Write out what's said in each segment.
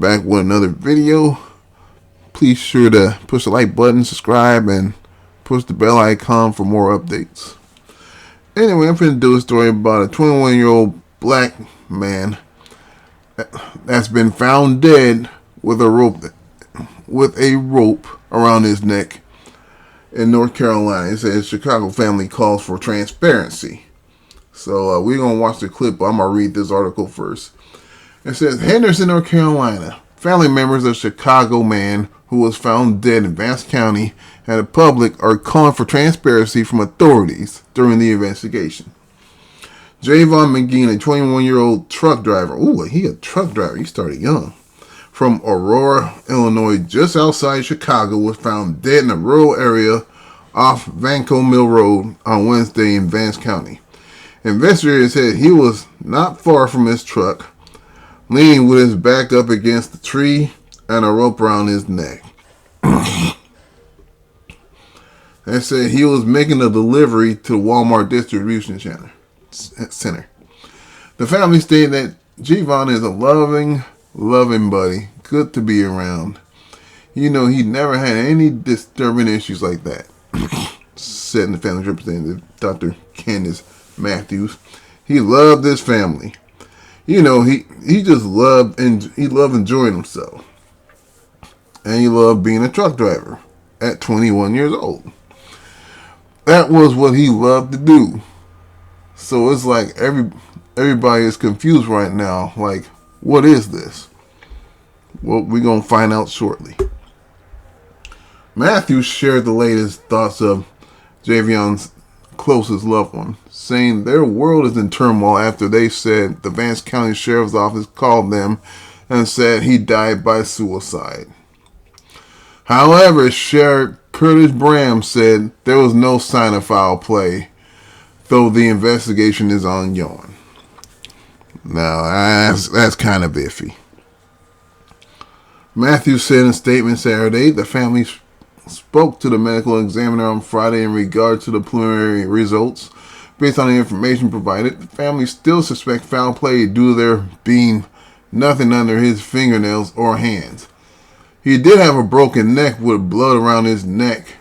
back with another video. Please sure to push the like button, subscribe, and push the bell icon for more updates. Anyway, I'm going to do a story about a 21-year-old black man that's been found dead with a rope around his neck in North Carolina. It says Chicago family calls for transparency. So we're going to watch the clip, but I'm going to read this article first. It says, Henderson, North Carolina. Family members of Chicago man who was found dead in Vance County and the public are calling for transparency from authorities during the investigation. Javon McGee, a 21-year-old truck driver. Ooh, he a truck driver. He started young. From Aurora, Illinois, just outside Chicago, was found dead in a rural area off Vanco Mill Road on Wednesday in Vance County. Investigators said he was not far from his truck, leaning with his back up against the tree and a rope around his neck. They said he was making a delivery to the Walmart distribution center. The family stated that Javon is a loving buddy, good to be around. You know, he never had any disturbing issues like that, said the family representative, Dr. Candace Matthews. He loved his family. You know, he just loved enjoying himself. And he loved being a truck driver at 21 years old. That was what he loved to do. So it's like everybody is confused right now. Like, what is this? Well, we're going to find out shortly. Matthews shared the latest thoughts of Javion's closest loved one, saying their world is in turmoil after they said the Vance County Sheriff's Office called them and said he died by suicide. However, Sheriff Curtis Bram said there was no sign of foul play, though the investigation is ongoing. Now, that's kind of iffy. Matthews said in a statement Saturday the family spoke to the medical examiner on Friday in regard to the preliminary results. Based on the information provided, the family still suspect foul play due to there being nothing under his fingernails or hands. He did have a broken neck with blood around his neck,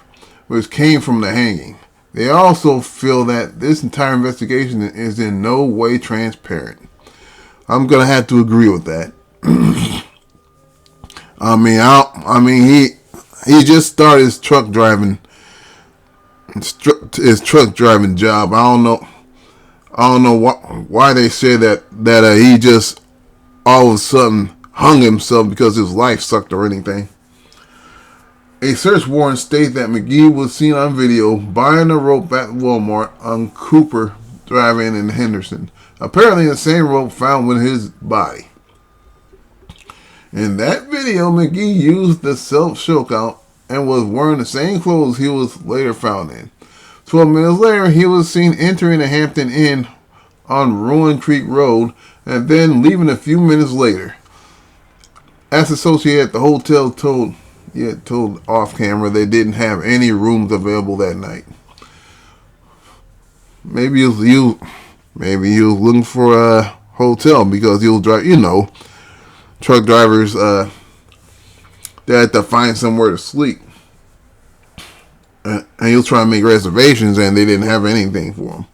which came from the hanging. They also feel that this entire investigation is in no way transparent. I'm gonna have to agree with that. He just started his truck driving job. I don't know why they say that he just all of a sudden hung himself because his life sucked or anything. A search warrant states that McGee was seen on video buying a rope at Walmart on Cooper Drive-In in Henderson. Apparently the same rope found with his body. In that video, McGee used the self-chokeout and was wearing the same clothes he was later found in. 12 minutes later, he was seen entering the Hampton Inn on Ruin Creek Road and then leaving a few minutes later. As associated at the hotel told off camera they didn't have any rooms available that night. Maybe he was looking for a hotel because he was driving. Truck drivers they had to find somewhere to sleep, and he was trying to make reservations, and they didn't have anything for him.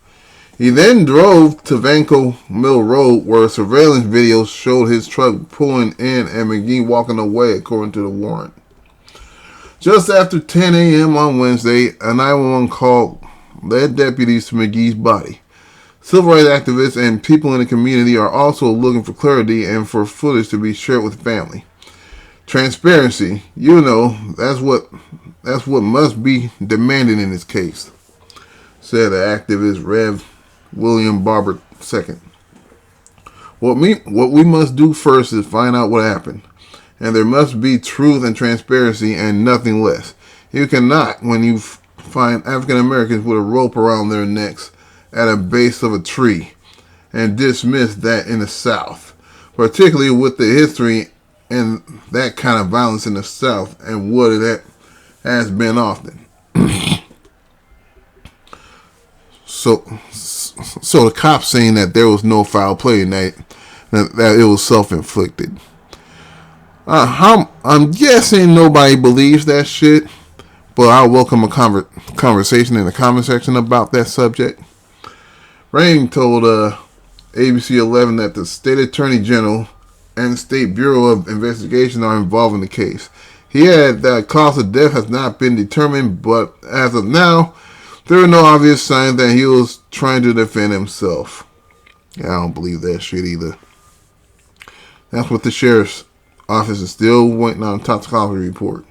He then drove to Vanco Mill Road, where surveillance video showed his truck pulling in and McGee walking away, according to the warrant. Just after 10 a.m. on Wednesday, a 911 call led deputies to McGee's body. Civil rights activists and people in the community are also looking for clarity and for footage to be shared with the family. Transparency, that's what must be demanded in this case, said the activist Rev. William Barber II. What we must do first is find out what happened, and there must be truth and transparency and nothing less. You cannot, when you find African Americans with a rope around their necks at a base of a tree, and dismiss that in the South, particularly with the history and that kind of violence in the South and what it has been often. So the cops saying that there was no foul play tonight, that it was self-inflicted. I'm guessing nobody believes that shit, but I welcome a conversation in the comment section about that subject. Rain told ABC 11 that the state attorney general and the State Bureau of Investigation are involved in the case. He added that cause of death has not been determined, but as of now, there are no obvious signs that he was trying to defend himself. Yeah, I don't believe that shit either. That's what the sheriff's office is still waiting on a toxicology report.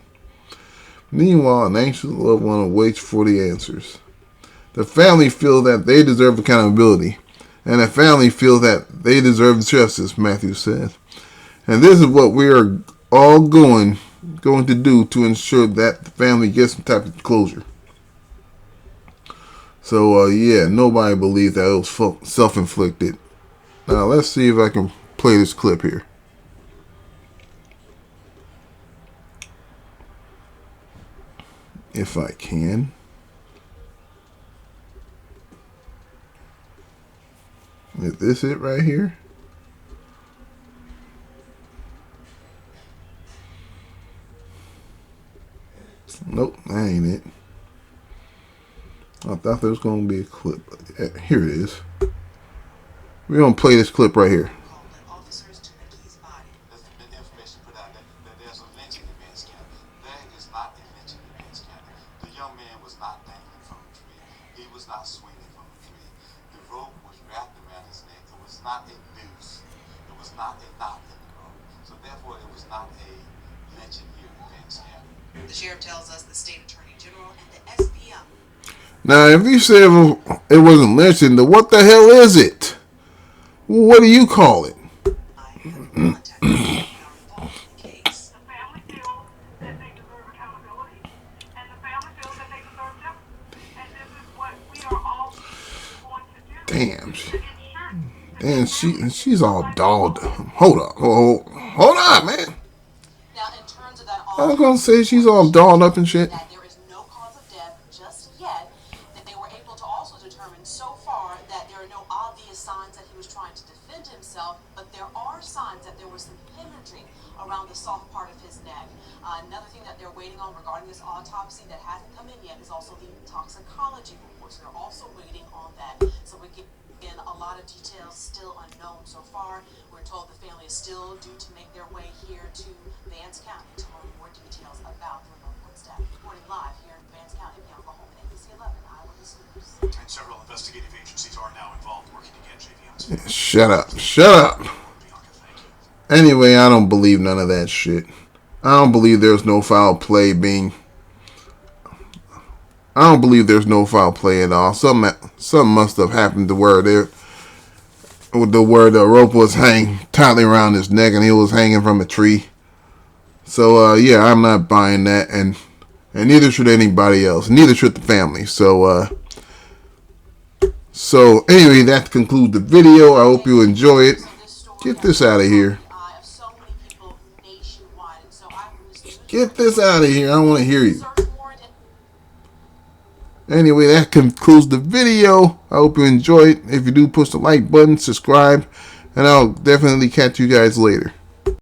Meanwhile, an anxious loved one awaits for the answers. The family feel that they deserve accountability, and the family feel that they deserve justice, Matthews said. And this is what we are all going to do to ensure that the family gets some type of closure. So, yeah, nobody believes that it was self-inflicted. Now, let's see if I can play this clip here. If I can. Is this it right here? Nope, that ain't it. I thought there was going to be a clip. Here it is. We're going to play this clip right here. Officers to McGee's body. There's been information put out that there's a lynching in Vance County. There is not a lynching in Vance County. The young man was not dangling from a tree. He was not swinging from a tree. The rope was wrapped around his neck. It was not a noose. It was not a knot in the rope. So therefore, it was not a lynching here in Vance County. The sheriff tells us the state attorney general and the SPM. Now, if you say it wasn't lynching, then what the hell is it? What do you call it? Damn. Damn, she's all dolled. Hold on, man. I was gonna say she's all dolled up and shit. There is no cause of death just yet. That they were able to also determine so far that there are no obvious signs that he was trying to defend himself, but there are signs that there was some hemorrhaging around the soft part of his neck. Another thing that they're waiting on regarding this autopsy that hasn't come in yet is also the toxicology report. So they're also waiting on that. So we get in a lot of details still unknown so far. We're told the family is still due to make their way here to Vance County to learn more details about their loved one's death. Reporting live here in Vance County, Bianca Holman, ABC 11, Eyewitness News. And several investigative agencies are now involved working to get JV. Shut up. Anyway, I don't believe none of that shit. I don't believe there's no foul play at all. Something must have happened to where the rope was hanging tightly around his neck and he was hanging from a tree. So yeah, I'm not buying that, and neither should anybody else. Neither should the family. So anyway, that concludes the video. I hope you enjoy it. Get this out of here. Get this out of here. I don't want to hear you. Anyway, that concludes the video. I hope you enjoyed. If you do, push the like button, subscribe, and I'll definitely catch you guys later.